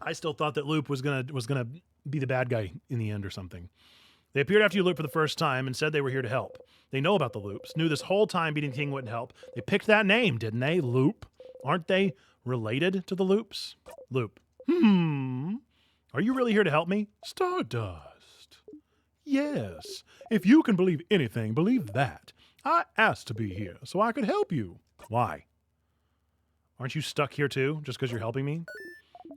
I still thought that Loop was gonna be the bad guy in the end or something. They appeared after you, Loop, for the first time and said they were here to help. They know about the Loops, knew this whole time beating the king wouldn't help. They picked that name, didn't they? Loop. Aren't they related to the Loops? Loop. Are you really here to help me? Stardust. Yes. If you can believe anything, believe that. I asked to be here so I could help you. Why? Aren't you stuck here too, just because you're helping me?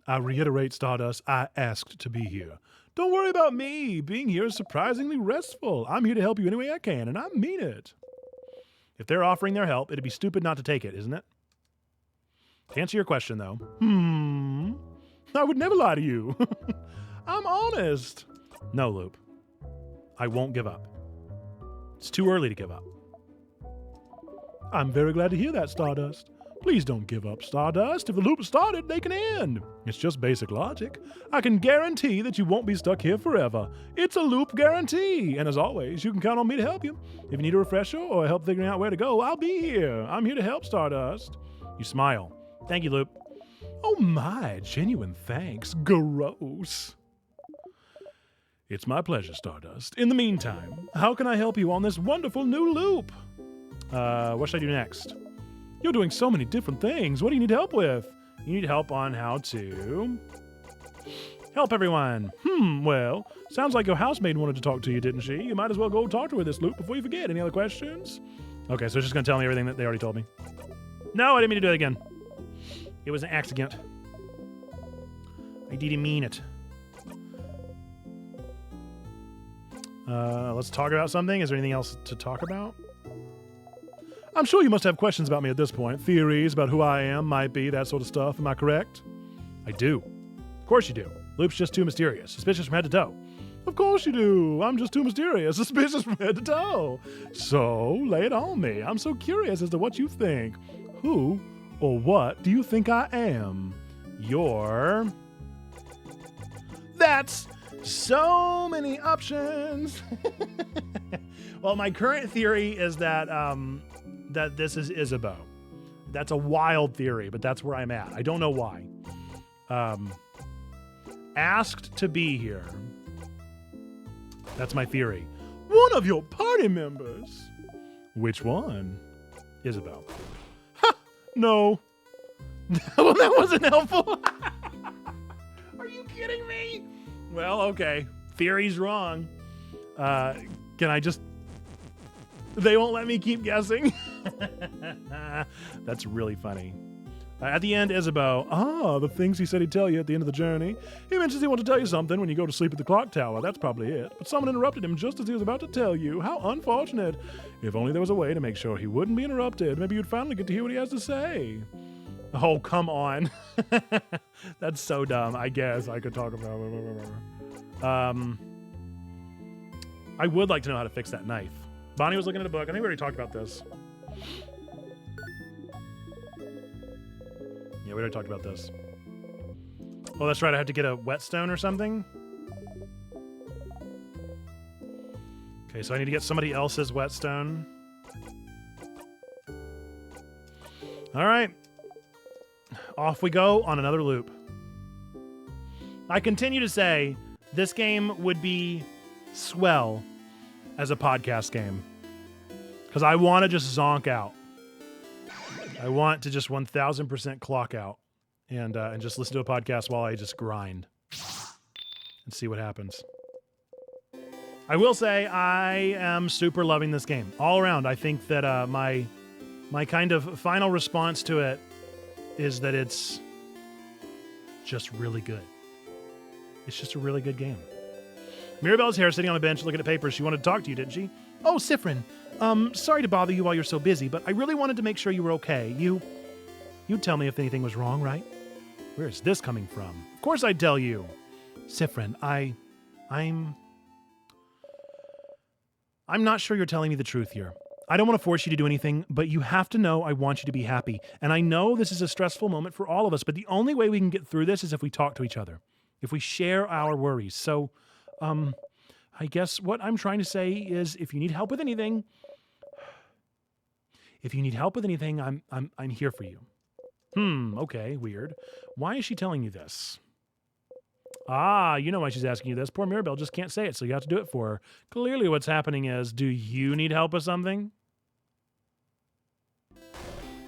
I reiterate, Stardust, I asked to be here. Don't worry about me. Being here is surprisingly restful. I'm here to help you any way I can, and I mean it. If they're offering their help, it'd be stupid not to take it, isn't it? To answer your question, though, I would never lie to you. I'm honest. No, Loop. I won't give up. It's too early to give up. I'm very glad to hear that, Stardust. Please don't give up, Stardust. If the loop started, they can end. It's just basic logic. I can guarantee that you won't be stuck here forever. It's a loop guarantee. And as always, you can count on me to help you. If you need a refresher or help figuring out where to go, I'll be here. I'm here to help, Stardust. You smile. Thank you, Loop. Oh my, genuine thanks. Gross. It's my pleasure, Stardust. In the meantime, how can I help you on this wonderful new loop? What should I do next? You're doing so many different things. What do you need help with? You need help on how to help everyone. Well, sounds like your housemaid wanted to talk to you, didn't she? You might as well go talk to her this loop before you forget. Any other questions? Okay, so it's just going to tell me everything that they already told me. No, I didn't mean to do it again. It was an accident. I didn't mean it. Let's talk about something. Is there anything else to talk about? I'm sure you must have questions about me at this point. Theories about who I am, might be, that sort of stuff. Am I correct? I do. Of course you do. Loop's just too mysterious. Suspicious from head to toe. Of course you do. I'm just too mysterious. Suspicious from head to toe. So, lay it on me. I'm so curious as to what you think. Who or what do you think I am? You're... That's so many options. Well, my current theory is that that this is Isabeau. That's a wild theory, but that's where I'm at. I don't know why. Asked to be here. That's my theory. One of your party members. Which one? Isabeau. Ha! No. Well, that wasn't helpful. Are you kidding me? Well, okay. Theory's wrong. Can I just... They won't let me keep guessing. That's really funny. At the end, Isabeau. The things he said he'd tell you at the end of the journey. He mentions he wants to tell you something when you go to sleep at the clock tower. That's probably it. But someone interrupted him just as he was about to tell you. How unfortunate. If only there was a way to make sure he wouldn't be interrupted. Maybe you'd finally get to hear what he has to say. Oh, come on. That's so dumb. I guess I could talk about it. I would like to know how to fix that knife. Bonnie was looking at a book. I think we already talked about this. Yeah, we already talked about this. Oh, that's right. I had to get a whetstone or something. Okay, so I need to get somebody else's whetstone. All right. Off we go on another loop. I continue to say this game would be swell as a podcast game. Because I want to just zonk out. I want to just 1000% clock out and just listen to a podcast while I just grind and see what happens. I will say I am super loving this game all around. I think that my kind of final response to it is that it's just really good. It's just a really good game. Mirabelle's here, sitting on a bench looking at papers. She wanted to talk to you, didn't she? Oh, Sifrin. Sorry to bother you while you're so busy, but I really wanted to make sure you were okay. You'd tell me if anything was wrong, right? Where is this coming from? Of course I'd tell you. Sifrin, I'm not sure you're telling me the truth here. I don't want to force you to do anything, but you have to know I want you to be happy. And I know this is a stressful moment for all of us, but the only way we can get through this is if we talk to each other, if we share our worries. So, I guess what I'm trying to say is if you need help with anything, I'm here for you. Okay, weird. Why is she telling you this? Ah, you know why she's asking you this. Poor Mirabelle just can't say it, so you have to do it for her. Clearly what's happening is, do you need help with something?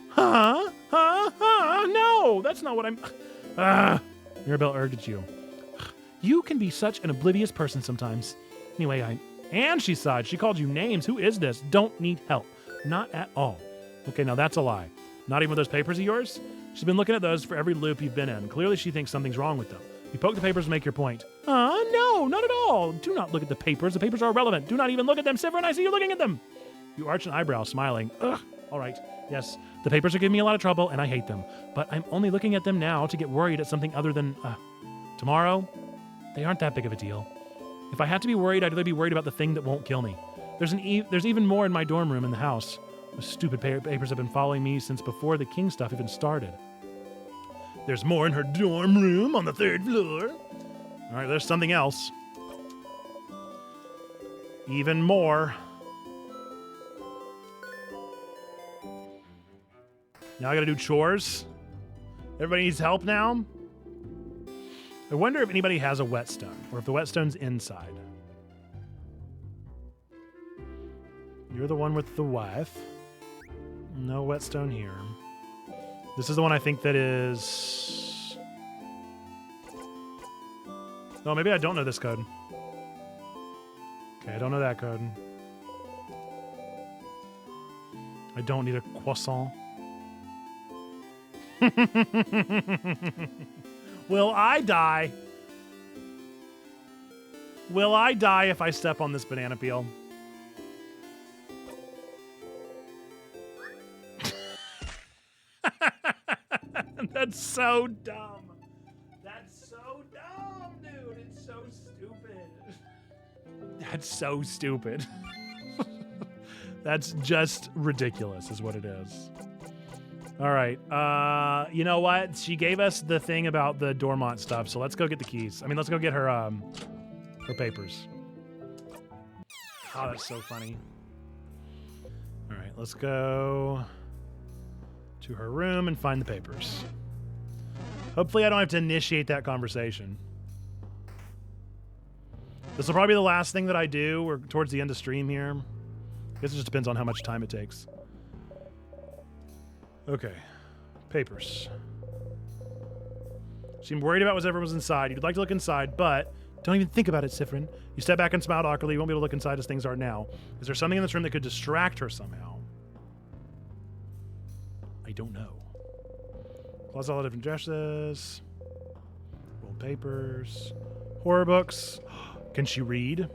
Huh? No, that's not what I'm... Mirabelle urged at you. You can be such an oblivious person sometimes. Anyway, And she sighed. She called you names. Who is this? Don't need help. Not at all. Okay, now that's a lie. Not even with those papers of yours? She's been looking at those for every loop you've been in. Clearly she thinks something's wrong with them. You poke the papers and make your point. No, not at all. Do not look at the papers. The papers are irrelevant. Do not even look at them. Sifrin, I see you looking at them. You arch an eyebrow, smiling. Ugh. All right. Yes, the papers are giving me a lot of trouble, and I hate them. But I'm only looking at them now to get worried at something other than, tomorrow. They aren't that big of a deal. If I had to be worried, I'd rather be worried about the thing that won't kill me. There's even more in my dorm room in the house. Those stupid papers have been following me since before the King stuff even started. There's more in her dorm room on the 3rd floor. All right, there's something else. Even more. Now I gotta do chores. Everybody needs help now. I wonder if anybody has a whetstone, or if the whetstone's inside. You're the one with the wife. No whetstone here. This is the one I think that is... Oh, maybe I don't know this code. Okay, I don't know that code. I don't need a croissant. Will I die? Will I die if I step on this banana peel? That's so dumb. That's so dumb, dude. It's so stupid. That's so stupid. That's just ridiculous is what it is. All right. You know what? She gave us the thing about the Dormont stuff, so let's go get the keys. I mean, let's go get her papers. Oh, that's so funny. All right, let's go to her room and find the papers. Hopefully I don't have to initiate that conversation. This will probably be the last thing that I do. We're towards the end of stream here. I guess it just depends on how much time it takes. Okay. Papers. Seemed worried about whatever was inside. You'd like to look inside, but don't even think about it, Sifrin. You step back and smiled awkwardly. You won't be able to look inside as things are now. Is there something in this room that could distract her somehow? I don't know. Closet, all the different dresses. Old papers. Horror books. Can she read?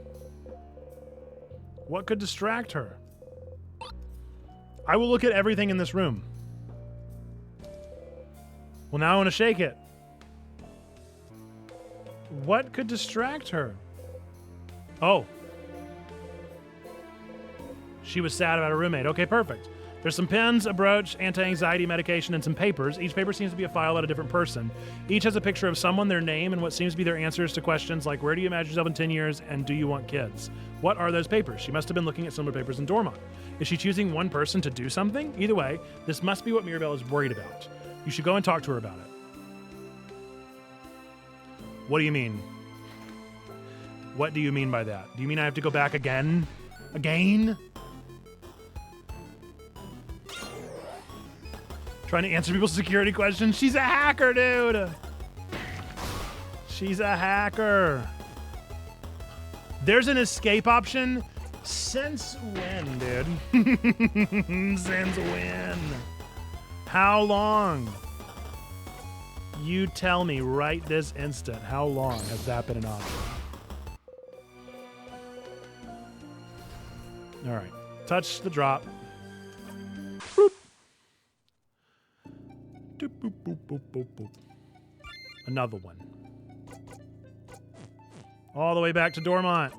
What could distract her? I will look at everything in this room. Well, now I want to shake it. What could distract her? Oh. She was sad about her roommate. Okay, perfect. There's some pens, a brooch, anti-anxiety medication, and some papers. Each paper seems to be a file about a different person. Each has a picture of someone, their name, and what seems to be their answers to questions like, where do you imagine yourself in 10 years, and do you want kids? What are those papers? She must have been looking at similar papers in Dormont. Is she choosing one person to do something? Either way, this must be what Mirabelle is worried about. You should go and talk to her about it. What do you mean? What do you mean by that? Do you mean I have to go back again? Again? Trying to answer people's security questions? She's a hacker, dude! She's a hacker. There's an escape option? Since when, dude? Since when? How long? You tell me right this instant. How long has that been an option? All right. Touch the drop. Boop. Doop, boop, boop, boop, boop, boop. Another one. All the way back to Dormont.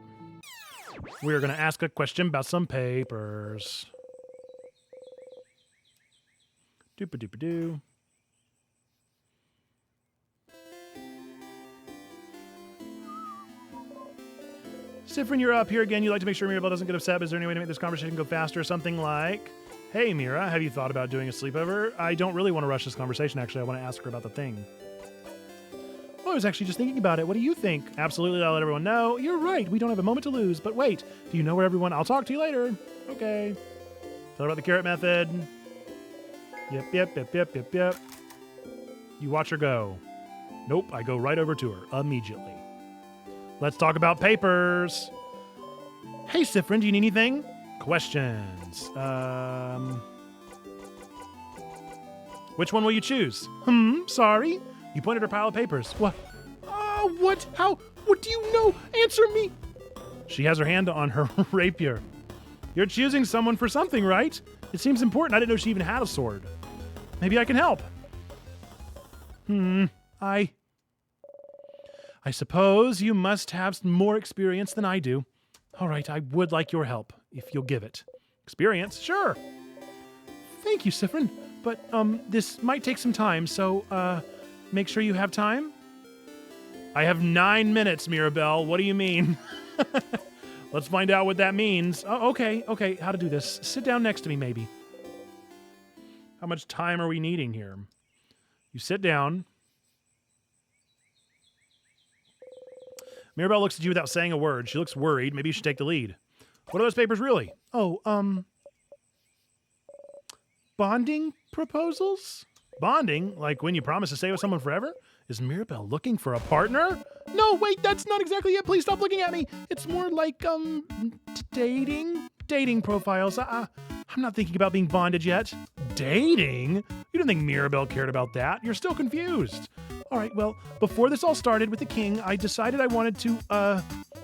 We're going to ask a question about some papers. Doop-a-doop-a-doo. Sifrin, you're up here again. You'd like to make sure Mirabelle doesn't get upset. Is there any way to make this conversation go faster? Something like, hey, Mira, have you thought about doing a sleepover? I don't really want to rush this conversation, actually. I want to ask her about the thing. I was actually just thinking about it. What do you think? Absolutely, I'll let everyone know. You're right. We don't have a moment to lose. But wait, do you know where everyone? I'll talk to you later. Okay. Tell her about the carrot method. Yep. You watch her go. Nope, I go right over to her immediately. Let's talk about papers. Hey, Siffrin, do you need anything? Questions. Which one will you choose? Sorry? You pointed her pile of papers. What? What? How? What do you know? Answer me. She has her hand on her rapier. You're choosing someone for something, right? It seems important. I didn't know she even had a sword. Maybe I can help. I suppose you must have more experience than I do. All right, I would like your help, if you'll give it. Experience? Sure. Thank you, Siffrin. But, this might take some time, so, make sure you have time. I have 9 minutes, Mirabelle. What do you mean? Let's find out what that means. Oh, okay. How to do this. Sit down next to me, maybe. How much time are we needing here? You sit down. Mirabelle looks at you without saying a word. She looks worried. Maybe you should take the lead. What are those papers really? Oh, bonding proposals? Bonding? Like when you promise to stay with someone forever? Is Mirabelle looking for a partner? No, wait, that's not exactly it. Please stop looking at me. It's more like, dating profiles. I'm not thinking about being bonded yet. Dating? You don't think Mirabelle cared about that? You're still confused. All right, well, before this all started with the king, I decided I wanted to,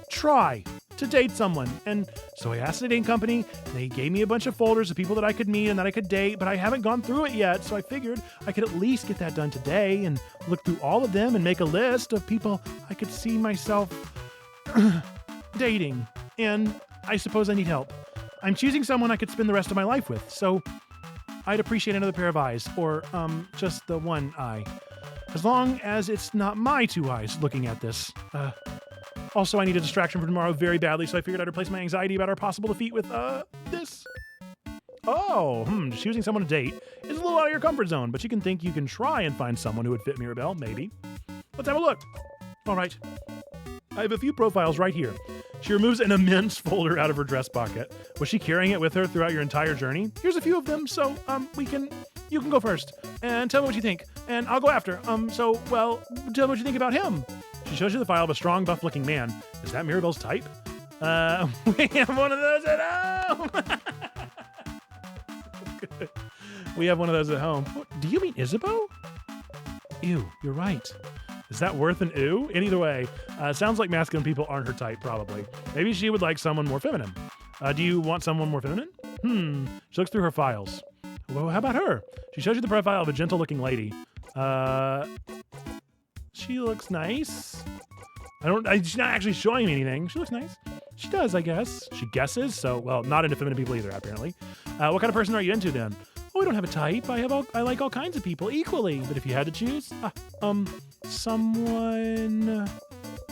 try to date someone. And so I asked the dating company. They gave me a bunch of folders of people that I could meet and that I could date, but I haven't gone through it yet. So I figured I could at least get that done today and look through all of them and make a list of people I could see myself dating. And I suppose I need help. I'm choosing someone I could spend the rest of my life with. So I'd appreciate another pair of eyes, or just the one eye. As long as it's not my 2 eyes looking at this. Also, I need a distraction for tomorrow very badly, so I figured I'd replace my anxiety about our possible defeat with, this. Oh, choosing someone to date is a little out of your comfort zone, but you can think you can try and find someone who would fit Mirabelle, maybe. Let's have a look. All right. I have a few profiles right here. She removes an immense folder out of her dress pocket. Was she carrying it with her throughout your entire journey? Here's a few of them, so, you can go first, and tell me what you think, and I'll go after. Tell me what you think about him. She shows you the file of a strong, buff-looking man. Is that Mirabelle's type? We have one of those at home! We have one of those at home. Do you mean Isabeau? Ew, you're right. Is that worth an ew? Either way, sounds like masculine people aren't her type, probably. Maybe she would like someone more feminine. Do you want someone more feminine? She looks through her files. Well, how about her? She shows you the profile of a gentle-looking lady. She looks nice. She's not actually showing me anything. She looks nice. She does, I guess. She guesses, so, well, not into feminine people either, apparently. What kind of person are you into, then? Oh, I don't have a type. I like all kinds of people equally. But if you had to choose, someone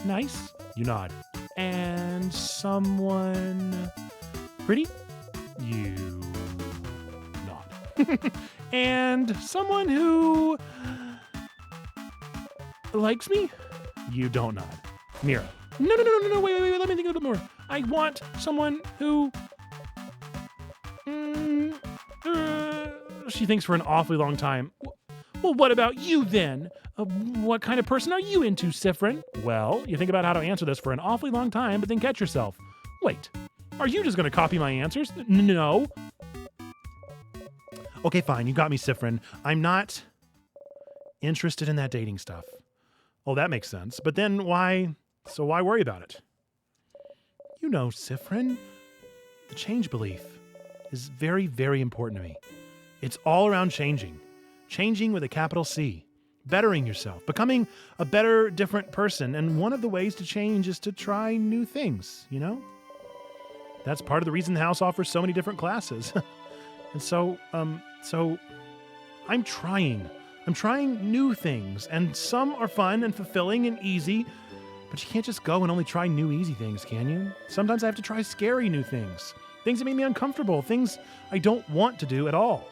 nice? You nod. And someone pretty? You nod. And someone who likes me? You don't nod. Mira. No, wait, let me think a little bit more. I want someone who... She thinks for an awfully long time. Well, what about you then? What kind of person are you into, Siffrin? Well, you think about how to answer this for an awfully long time, but then catch yourself. Wait, are you just going to copy my answers? No. Okay, fine, you got me, Siffrin. I'm not interested in that dating stuff. Oh, that makes sense. But then why worry about it? You know, Siffrin, the change belief is very, very important to me. It's all around changing. Changing with a capital C. Bettering yourself. Becoming a better, different person. And one of the ways to change is to try new things, you know? That's part of the reason the house offers so many different classes. And so I'm trying. I'm trying new things, and some are fun and fulfilling and easy, but you can't just go and only try new easy things, can you? Sometimes I have to try scary new things. Things that make me uncomfortable. Things I don't want to do at all.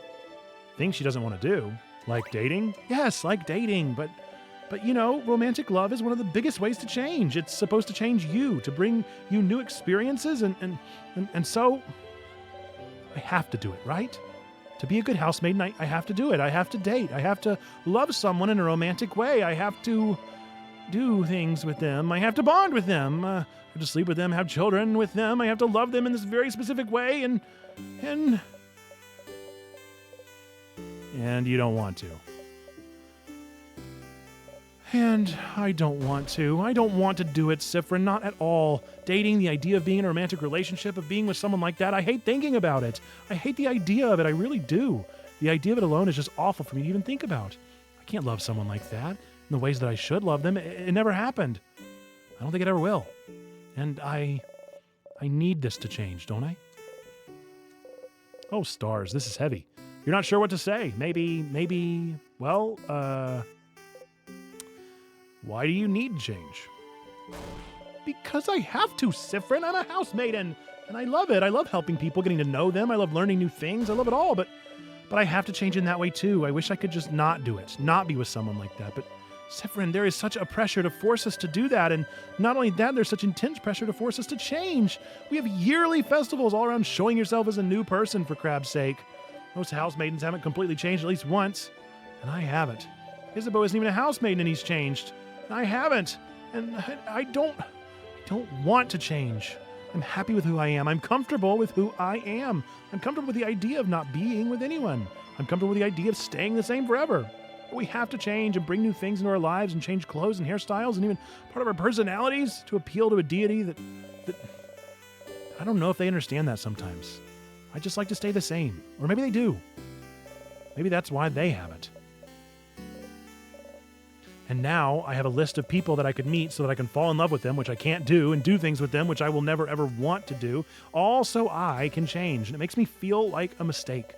Things she doesn't want to do. Like dating? Yes, like dating, but But you know, romantic love is one of the biggest ways to change. It's supposed to change you, to bring you new experiences, and so I have to do it, right? To be a good housemaid, I have to do it. I have to date. I have to love someone in a romantic way. I have to do things with them. I have to bond with them. I have to sleep with them, have children with them. I have to love them in this very specific way, and you don't want to. And I don't want to. I don't want to do it, Sifrin, not at all. Dating, the idea of being in a romantic relationship, of being with someone like that, I hate thinking about it. I hate the idea of it, I really do. The idea of it alone is just awful for me to even think about. I can't love someone like that in the ways that I should love them. It never happened. I don't think it ever will. And I need this to change, don't I? Oh, stars, this is heavy. You're not sure what to say. Maybe, well, why do you need change? Because I have to, Sifrin. I'm a housemaiden, and I love it. I love helping people, getting to know them. I love learning new things. I love it all, but I have to change in that way too. I wish I could just not do it, not be with someone like that. But Sifrin, there is such a pressure to force us to do that, and not only that, there's such intense pressure to force us to change. We have yearly festivals all around showing yourself as a new person, for crab's sake. Most housemaidens haven't completely changed at least once, and I haven't. Isabeau isn't even a housemaiden, and he's changed. I haven't, and I don't want to change. I'm happy with who I am. I'm comfortable with who I am. I'm comfortable with the idea of not being with anyone. I'm comfortable with the idea of staying the same forever. But we have to change and bring new things into our lives and change clothes and hairstyles and even part of our personalities to appeal to a deity that I don't know if they understand that sometimes. I just like to stay the same. Or maybe they do. Maybe that's why they haven't. And now I have a list of people that I could meet so that I can fall in love with them, which I can't do, and do things with them, which I will never ever want to do, all so I can change. And it makes me feel like a mistake,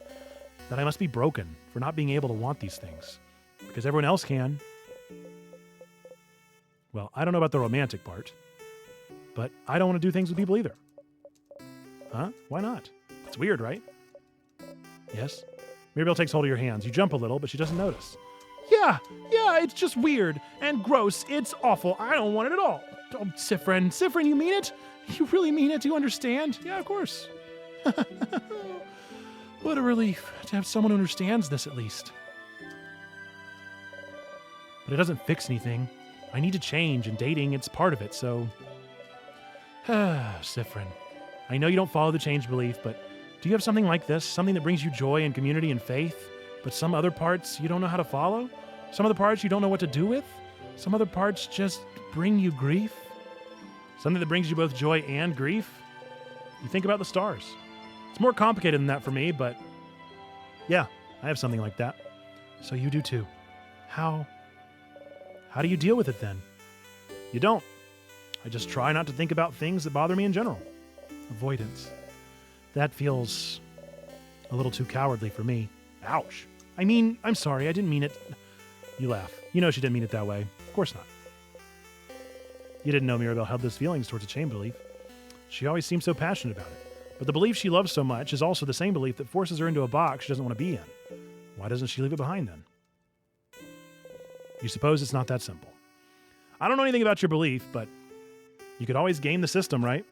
that I must be broken for not being able to want these things, because everyone else can. Well, I don't know about the romantic part, but I don't want to do things with people either. Huh? Why not? It's weird, right? Yes? Mirabelle takes hold of your hands. You jump a little, but she doesn't notice. Yeah, it's just weird and gross. It's awful. I don't want it at all. Oh, Sifrin, you mean it? You really mean it? Do you understand? Yeah, of course. What a relief to have someone who understands this at least. But it doesn't fix anything. I need to change, and dating, it's part of it, so... Sifrin, I know you don't follow the change belief, but do you have something like this? Something that brings you joy and community and faith? But some other parts you don't know how to follow? Some other parts you don't know what to do with? Some other parts just bring you grief? Something that brings you both joy and grief? You think about the stars. It's more complicated than that for me, but yeah, I have something like that. So you do too. How do you deal with it then? You don't. I just try not to think about things that bother me in general. Avoidance. That feels a little too cowardly for me. Ouch. I mean, I'm sorry, I didn't mean it. You laugh. You know she didn't mean it that way. Of course not. You didn't know Mirabelle held those feelings towards a chain belief. She always seemed so passionate about it. But the belief she loves so much is also the same belief that forces her into a box she doesn't want to be in. Why doesn't she leave it behind then? You suppose it's not that simple. I don't know anything about your belief, but you could always game the system, right?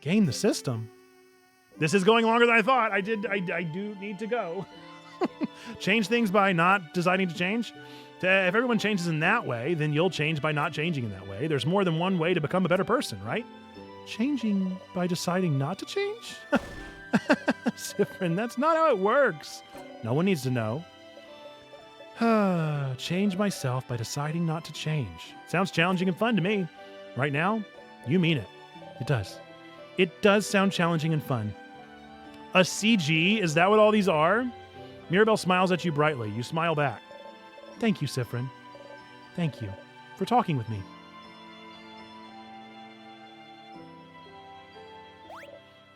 Game the system? This is going longer than I thought. I do need to go. Change things by not deciding to change? If everyone changes in that way, then you'll change by not changing in that way. There's more than one way to become a better person, right? Changing by deciding not to change? Sifrin, that's not how it works. No one needs to know. Change myself by deciding not to change. Sounds challenging and fun to me. Right now, you mean it. It does. It does sound challenging and fun. A CG? Is that what all these are? Mirabelle smiles at you brightly. You smile back. Thank you, Sifrin. Thank you for talking with me.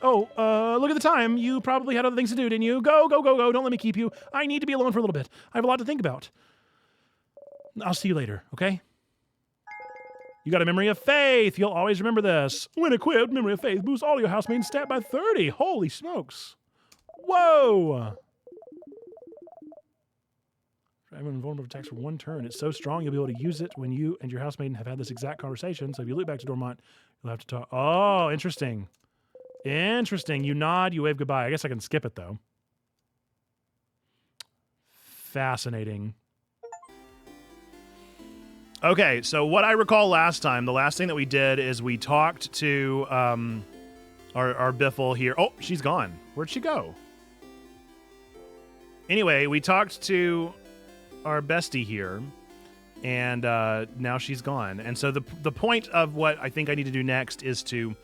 Oh, look at the time. You probably had other things to do, didn't you? Go. Don't let me keep you. I need to be alone for a little bit. I have a lot to think about. I'll see you later, okay? You got a memory of faith. You'll always remember this. When equipped, memory of faith boosts all your housemaid's stat by 30. Holy smokes. Whoa. Everyone vulnerable attacks for 1 turn. It's so strong you'll be able to use it when you and your housemaiden have had this exact conversation. So if you look back to Dormont, you'll have to talk. Oh, interesting. Interesting. You nod, you wave goodbye. I guess I can skip it, though. Fascinating. Okay, so what I recall last time, the last thing that we did is we talked to our Biffle here. Oh, she's gone. Where'd she go? Anyway, we talked to our bestie here, and now she's gone. And so the point of what I think I need to do next is to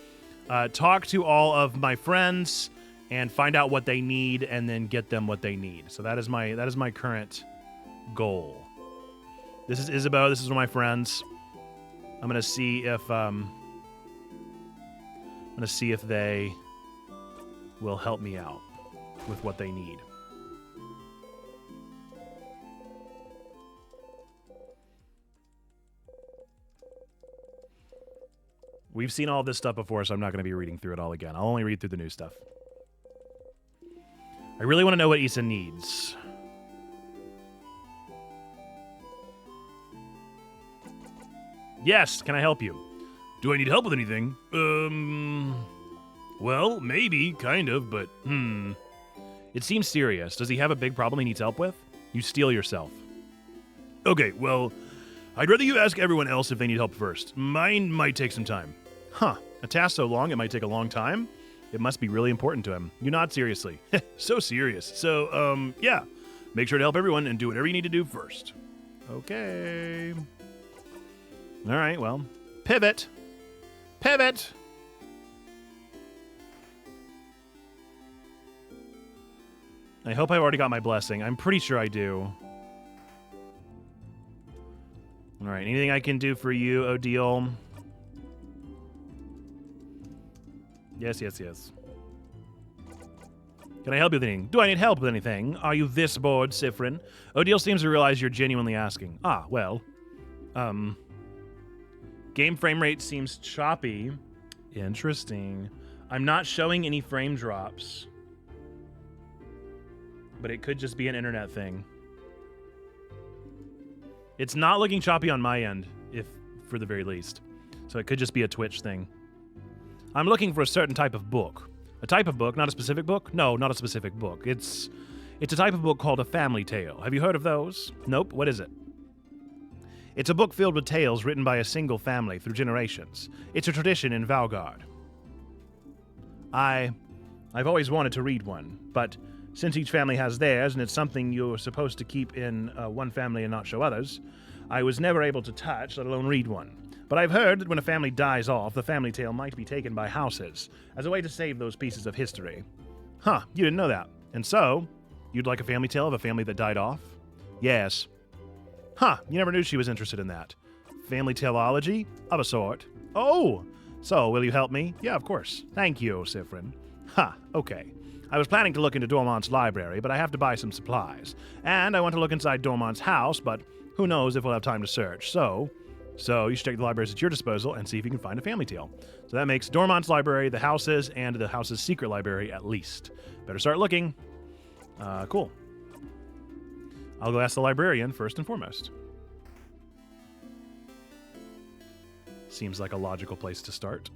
talk to all of my friends and find out what they need, and then get them what they need. So that is my current goal. This is Isabeau. This is one of my friends. I'm gonna see if they will help me out with what they need. We've seen all this stuff before, so I'm not going to be reading through it all again. I'll only read through the new stuff. I really want to know what Issa needs. Yes, can I help you? Do I need help with anything? Well, maybe, kind of, but, It seems serious. Does he have a big problem he needs help with? You steal yourself. Okay, well, I'd rather you ask everyone else if they need help first. Mine might take some time. Huh, a task so long it might take a long time? It must be really important to him. You nod seriously. So serious. So, yeah. Make sure to help everyone and do whatever you need to do first. Okay. All right, well, pivot. Pivot! I hope I've already got my blessing. I'm pretty sure I do. All right, anything I can do for you, Odile? Yes, yes, yes. Can I help you with anything? Do I need help with anything? Are you this bored, Siffrin? Odile seems to realize you're genuinely asking. Ah, well. Game frame rate seems choppy. Interesting. I'm not showing any frame drops. But it could just be an internet thing. It's not looking choppy on my end, if for the very least. So it could just be a Twitch thing. I'm looking for a certain type of book. A type of book, not a specific book? No, not a specific book. It's a type of book called a family tale. Have you heard of those? Nope. What is it? It's a book filled with tales written by a single family through generations. It's a tradition in Valgard. I've always wanted to read one, but since each family has theirs and it's something you're supposed to keep in one family and not show others, I was never able to touch, let alone read one. But I've heard that when a family dies off, the family tale might be taken by houses as a way to save those pieces of history. Huh, you didn't know that. And so, you'd like a family tale of a family that died off? Yes. Huh, you never knew she was interested in that. Family taleology? Of a sort. Oh! So, will you help me? Yeah, of course. Thank you, Siffrin. Ha, okay. I was planning to look into Dormont's library, but I have to buy some supplies. And I want to look inside Dormont's house, but who knows if we'll have time to search. So you should check the libraries at your disposal and see if you can find a family tale. So that makes Dormont's library, the house's, and the house's secret library at least. Better start looking. Cool. I'll go ask the librarian first and foremost. Seems like a logical place to start.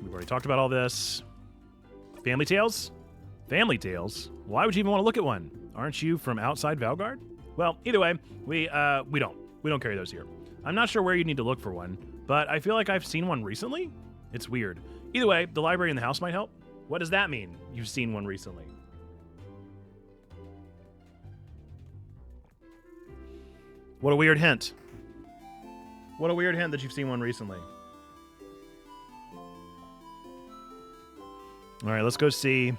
We've already talked about all this. Family tales? Family tales? Why would you even want to look at one? Aren't you from outside Valgard? Well, either way, we don't carry those here. I'm not sure where you need to look for one, but I feel like I've seen one recently. It's weird. Either way, the library in the house might help. What does that mean? You've seen one recently. What a weird hint. What a weird hint that you've seen one recently. All right, let's go see.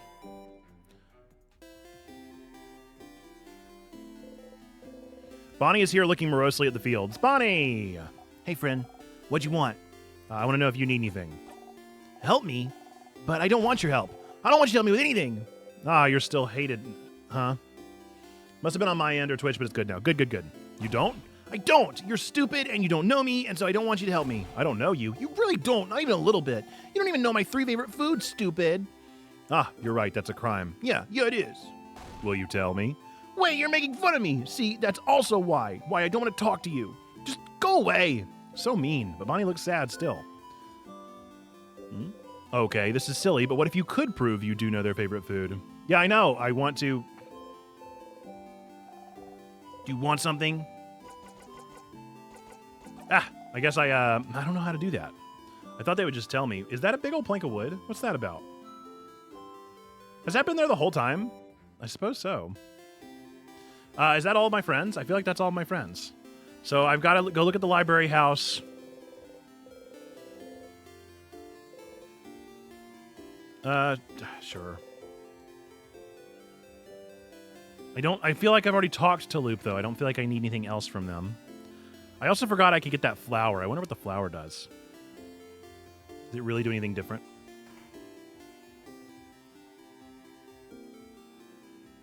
Bonnie is here looking morosely at the fields. Bonnie! Hey, friend. What'd you want? I want to know if you need anything. Help me? But I don't want your help. I don't want you to help me with anything. Ah, you're still hated. Huh? Must have been on my end or Twitch, but it's good now. Good, good, good. You don't? I don't. You're stupid and you don't know me, and so I don't want you to help me. I don't know you. You really don't. Not even a little bit. You don't even know my 3 favorite foods, stupid. Ah, you're right, that's a crime. Yeah, it is. Will you tell me? Wait, you're making fun of me. See, that's also why I don't want to talk to you. Just go away. So mean, but Bonnie looks sad still. Okay, this is silly, but what if you could prove you do know their favorite food? Yeah, I know. I want to. Do you want something? I guess I don't know how to do that. I thought they would just tell me. Is that a big old plank of wood? What's that about? Has that been there the whole time? I suppose so. Is that all of my friends? I feel like that's all of my friends. So I've got to go look at the library house. Sure. I feel like I've already talked to Loop, though. I don't feel like I need anything else from them. I also forgot I could get that flower. I wonder what the flower does. Does it really do anything different?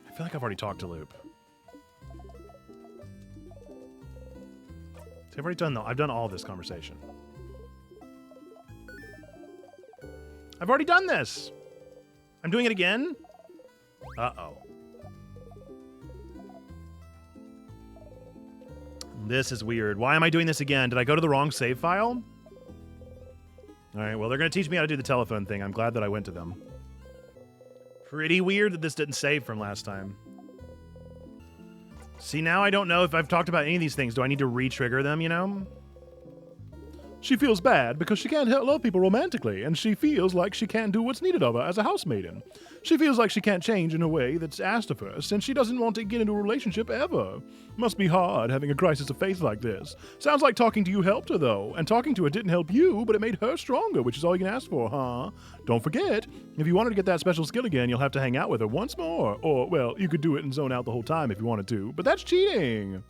I feel like I've already talked to Loop. See, I've done all this conversation. I've already done this. I'm doing it again? Uh-oh. This is weird. Why am I doing this again? Did I go to the wrong save file? All right, well, they're going to teach me how to do the telephone thing. I'm glad that I went to them. Pretty weird that this didn't save from last time. See, now I don't know if I've talked about any of these things. Do I need to re-trigger them, you know? She feels bad because she can't love people romantically, and she feels like she can't do what's needed of her as a housemaiden. She feels like she can't change in a way that's asked of her, since she doesn't want to get into a relationship ever. Must be hard having a crisis of faith like this. Sounds like talking to you helped her, though, and talking to her didn't help you, but it made her stronger, which is all you can ask for, huh? Don't forget, if you wanted to get that special skill again, you'll have to hang out with her once more. Or, well, you could do it and zone out the whole time if you wanted to, but that's cheating.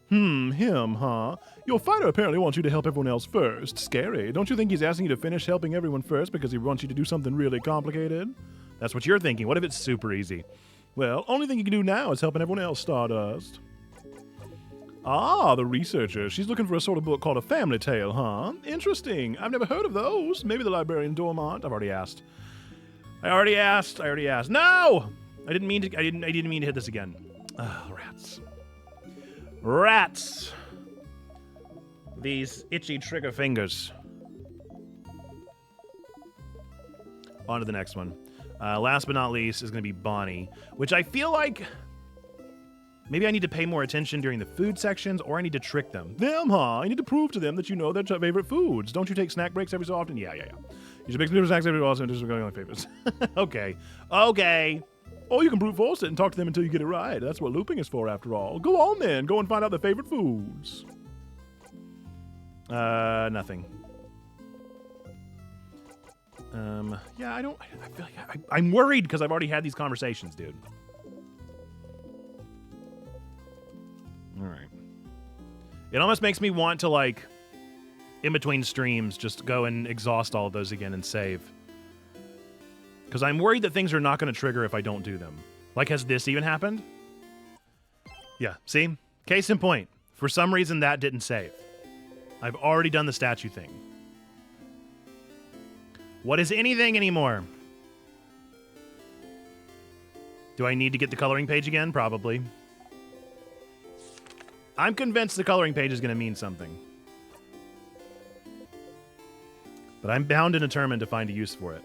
Him, huh? Your fighter apparently wants you to help everyone else first. Scary. Don't you think he's asking you to finish helping everyone first because he wants you to do something really complicated? That's what you're thinking. What if it's super easy? Well, only thing you can do now is helping everyone else, Stardust. Ah, the researcher. She's looking for a sort of book called A Family Tale, huh? Interesting. I've never heard of those. Maybe the librarian Dormont. I've already asked. I already asked. No! I didn't mean to hit this again. Rats. Rats! These itchy trigger fingers. On to the next one. Last but not least is going to be Bonnie, which I feel like maybe I need to pay more attention during the food sections, or I need to trick them. Them, huh? I need to prove to them that you know their favorite foods. Don't you take snack breaks every so often? Yeah. You should make some different snacks every so often. This is going on my favorites. Okay. Or you can brute force it and talk to them until you get it right. That's what looping is for, after all. Go on, then. Go and find out their favorite foods. Nothing. Yeah, I feel like I'm worried because I've already had these conversations, dude. All right. It almost makes me want to, like, in between streams, just go and exhaust all of those again and save. Because I'm worried that things are not going to trigger if I don't do them. Like, has this even happened? Yeah, see? Case in point. For some reason, that didn't save. I've already done the statue thing. What is anything anymore? Do I need to get the coloring page again? Probably. I'm convinced the coloring page is going to mean something. But I'm bound and determined to find a use for it.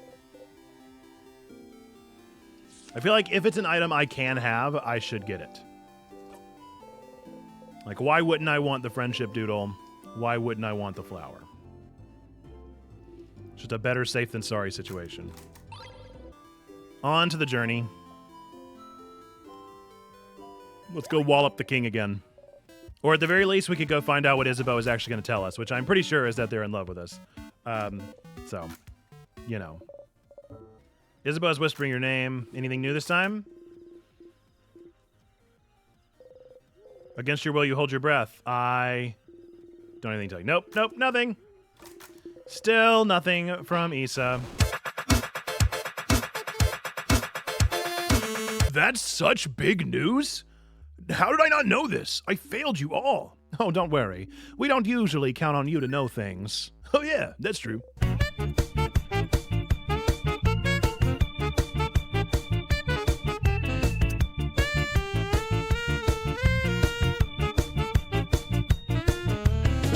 I feel like if it's an item I can have, I should get it. Like, why wouldn't I want the friendship doodle? Why wouldn't I want the flower? Just a better safe than sorry situation. On to the journey. Let's go wallop the king again. Or at the very least, we could go find out what Isabeau is actually going to tell us, which I'm pretty sure is that they're in love with us. So, you know. Isabeau's whispering your name. Anything new this time? Against your will, you hold your breath. I don't have anything to tell you. Nope, nothing. Still nothing from Issa. That's such big news? How did I not know this? I failed you all. Oh, don't worry. We don't usually count on you to know things. Oh yeah, that's true.